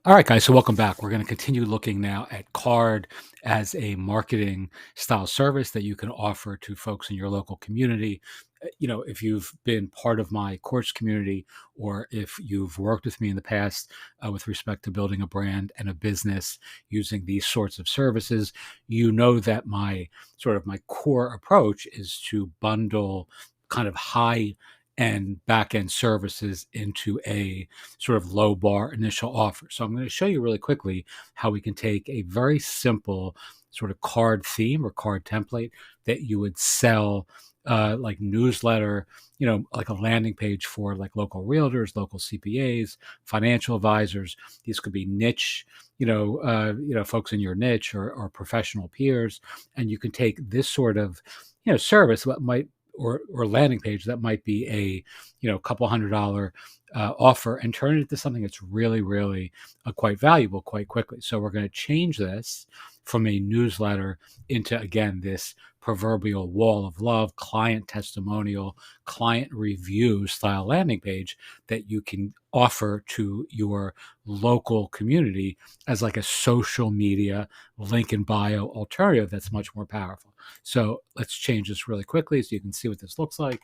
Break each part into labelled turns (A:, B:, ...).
A: All right, guys. So welcome back. We're going to continue looking now at CARRD as a marketing style service that you can offer to folks in your local community. If you've been part of my course community or if you've worked with me in the past with respect to building a brand and a business using these sorts of services, you know that my core approach is to bundle kind of high and back end services into a sort of low bar initial offer. So I'm going to show you really quickly how we can take a very simple sort of card theme or card template that you would sell like newsletter, like a landing page for like local realtors, local CPAs, financial advisors. These could be niche, folks in your niche or professional peers, and you can take this sort of, service that might or landing page that might be a couple $100 offer and turn it into something that's really, really quite valuable quite quickly. So we're going to change this from a newsletter into, again, this proverbial wall of love, client testimonial, client review style landing page that you can offer to your local community as like a social media link in bio alternative that's much more powerful. So let's change this really quickly so you can see what this looks like.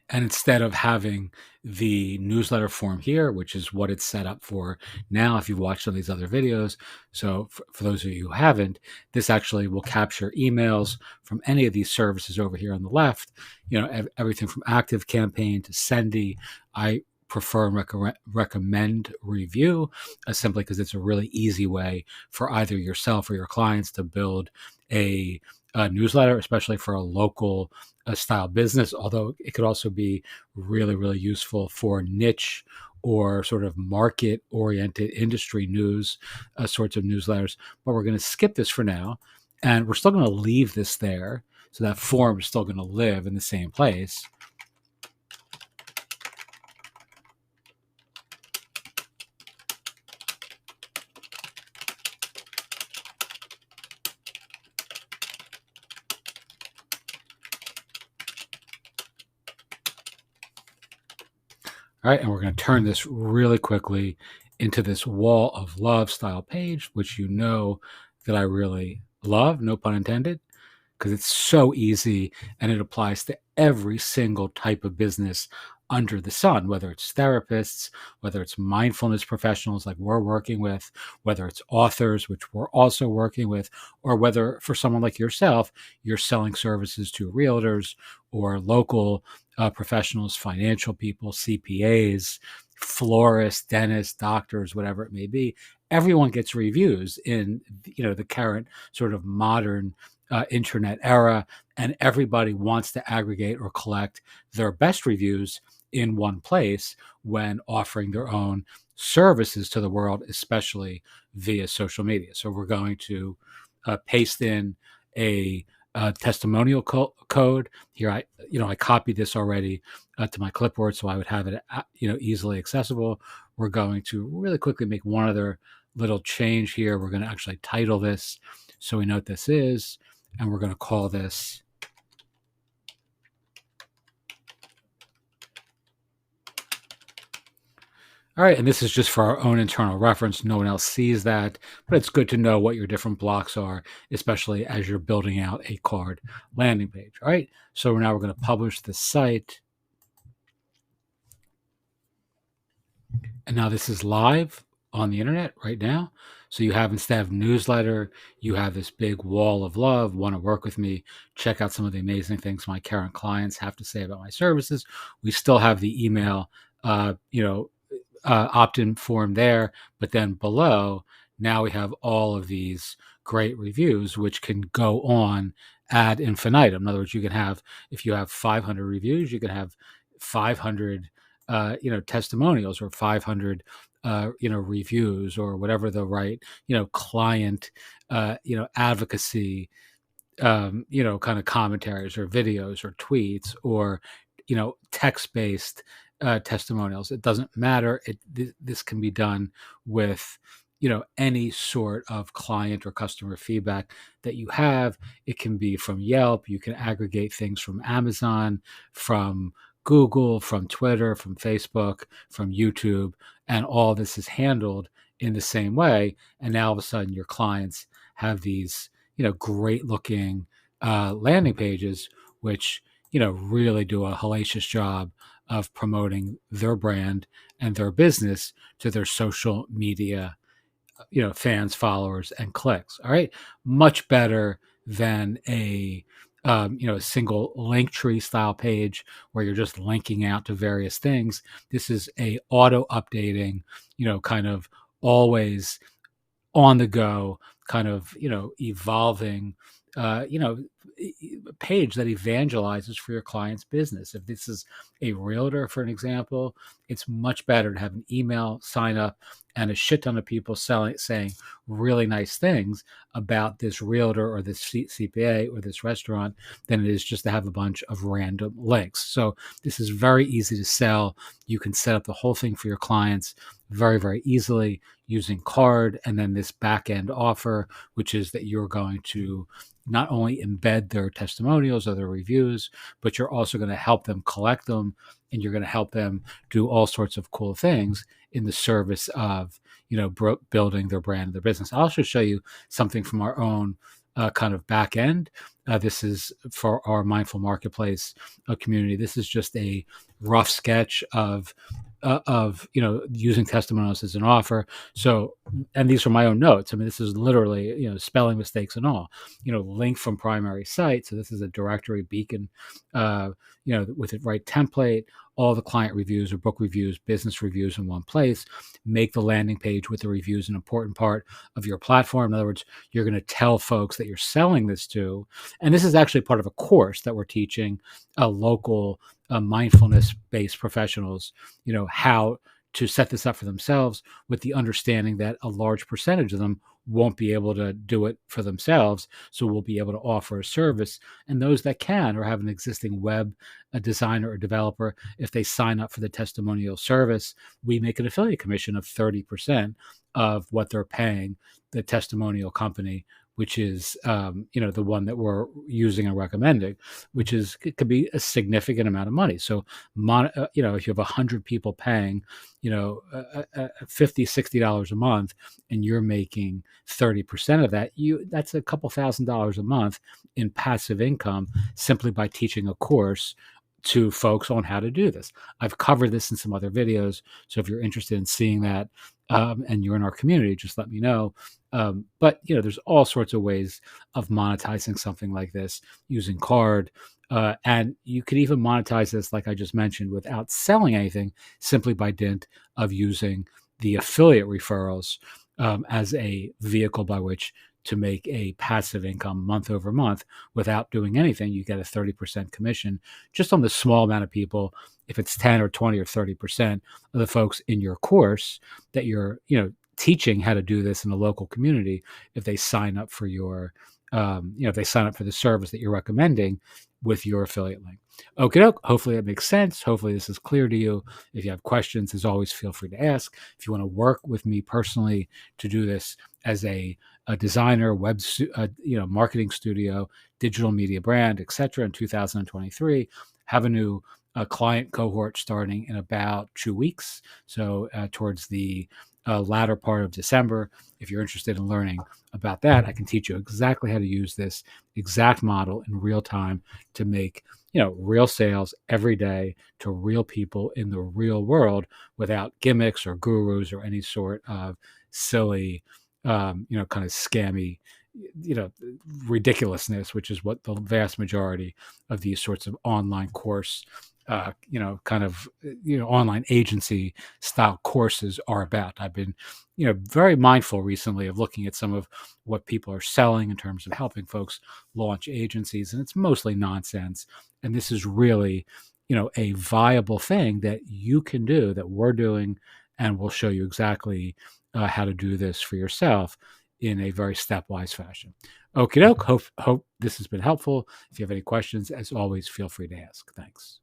A: And instead of having the newsletter form here, which is what it's set up for now, if you've watched some of these other videos, so for those of you who haven't, this actually will capture emails from any of these services over here on the left, everything from Active Campaign to Sendy. I prefer and recommend Review simply because it's a really easy way for either yourself or your clients to build a newsletter, especially for a local style business, although it could also be really, really useful for niche or sort of market oriented industry news sorts of newsletters. But we're going to skip this for now, and we're still going to leave this there. So that form is still going to live in the same place. All right, and we're going to turn this really quickly into this wall of love style page, which you know that I really love, no pun intended, because it's so easy and it applies to every single type of business under the sun, whether it's therapists, whether it's mindfulness professionals like we're working with, whether it's authors, which we're also working with, or whether for someone like yourself, you're selling services to realtors or local professionals, financial people, CPAs, florists, dentists, doctors, whatever it may be. Everyone gets reviews in the current sort of modern internet era, and everybody wants to aggregate or collect their best reviews in one place when offering their own services to the world, especially via social media. So we're going to paste in a testimonial code here. I copied this already to my clipboard, so I would have it easily accessible. We're going to really quickly make one other little change here. We're going to actually title this so we know what this is, and we're going to call this all right. And this is just for our own internal reference. No one else sees that, but it's good to know what your different blocks are, especially as you're building out a CARRD landing page. All right. So now we're going to publish the site. And now this is live on the internet right now. So you have, instead of newsletter, you have this big wall of love. Want to work with me? Check out some of the amazing things my current clients have to say about my services. We still have the email, opt-in form there, but then below, now we have all of these great reviews, which can go on ad infinitum. In other words, you can have, if you have 500 reviews, you can have 500, testimonials or 500, reviews or whatever the right, client, advocacy, kind of commentaries or videos or tweets or, text-based testimonials. It doesn't matter. This can be done with, any sort of client or customer feedback that you have. It can be from Yelp. You can aggregate things from Amazon, from Google, from Twitter, from Facebook, from YouTube, and all this is handled in the same way. And now all of a sudden, your clients have these, great looking landing pages, which really do a hellacious job of promoting their brand and their business to their social media, fans, followers, and clicks. All right, much better than a single link tree style page where you're just linking out to various things. This is a auto updating, kind of always on the go, kind of evolving, uh, you know page that evangelizes for your client's business. If this is a realtor, for an example, it's much better to have an email sign up and a shit ton of people saying really nice things about this realtor or this CPA or this restaurant than it is just to have a bunch of random links. So this is very easy to sell. You can set up the whole thing for your clients very, very easily using CARRD, and then this back end offer, which is that you're going to not only embed their testimonials or their reviews, but you're also going to help them collect them, and you're going to help them do all sorts of cool things in the service of building their brand and their business. I'll also show you something from our own kind of back end. This is for our mindful marketplace community. This is just a rough sketch of using testimonials as an offer. So, and these are my own notes. I mean, this is literally spelling mistakes and all. Link from primary site. So this is a directory beacon. With the right template, all the client reviews or book reviews, business reviews in one place. Make the landing page with the reviews an important part of your platform. In other words, you're going to tell folks that you're selling this to, and this is actually part of a course that we're teaching a local mindfulness-based professionals, how to set this up for themselves, with the understanding that a large percentage of them won't be able to do it for themselves. So we'll be able to offer a service. And those that can or have an existing web a designer or developer, if they sign up for the testimonial service, we make an affiliate commission of 30% of what they're paying the testimonial company, which is the one that we're using and recommending, which is it could be a significant amount of money. So if you have 100 people paying $50-$60 a month, and you're making 30% of that, that's a couple $1,000s a month in passive income simply by teaching a course to folks on how to do this. I've covered this in some other videos, so if you're interested in seeing that and you're in our community, just let me know. But there's all sorts of ways of monetizing something like this using CARRD, and you could even monetize this, like I just mentioned, without selling anything, simply by dint of using the affiliate referrals as a vehicle by which to make a passive income month over month without doing anything. You get a 30% commission just on the small amount of people. If it's 10 or 20 or 30% of the folks in your course that you're, teaching how to do this in a local community, if they sign up for your, if they sign up for the service that you're recommending with your affiliate link. Okay, doke. Hopefully that makes sense. Hopefully this is clear to you. If you have questions, as always, feel free to ask. If you want to work with me personally to do this as a designer, marketing studio, digital media brand, etc., in 2023, have a new client cohort starting in about 2 weeks. So towards the latter part of December. If you're interested in learning about that, I can teach you exactly how to use this exact model in real time to make real sales every day to real people in the real world without gimmicks or gurus or any sort of silly, kind of scammy, ridiculousness, which is what the vast majority of these sorts of online course online agency style courses are about. I've been, very mindful recently of looking at some of what people are selling in terms of helping folks launch agencies, and it's mostly nonsense. And this is really, a viable thing that you can do, that we're doing, and we'll show you exactly how to do this for yourself in a very stepwise fashion. Okie doke. Hope this has been helpful. If you have any questions, as always, feel free to ask. Thanks.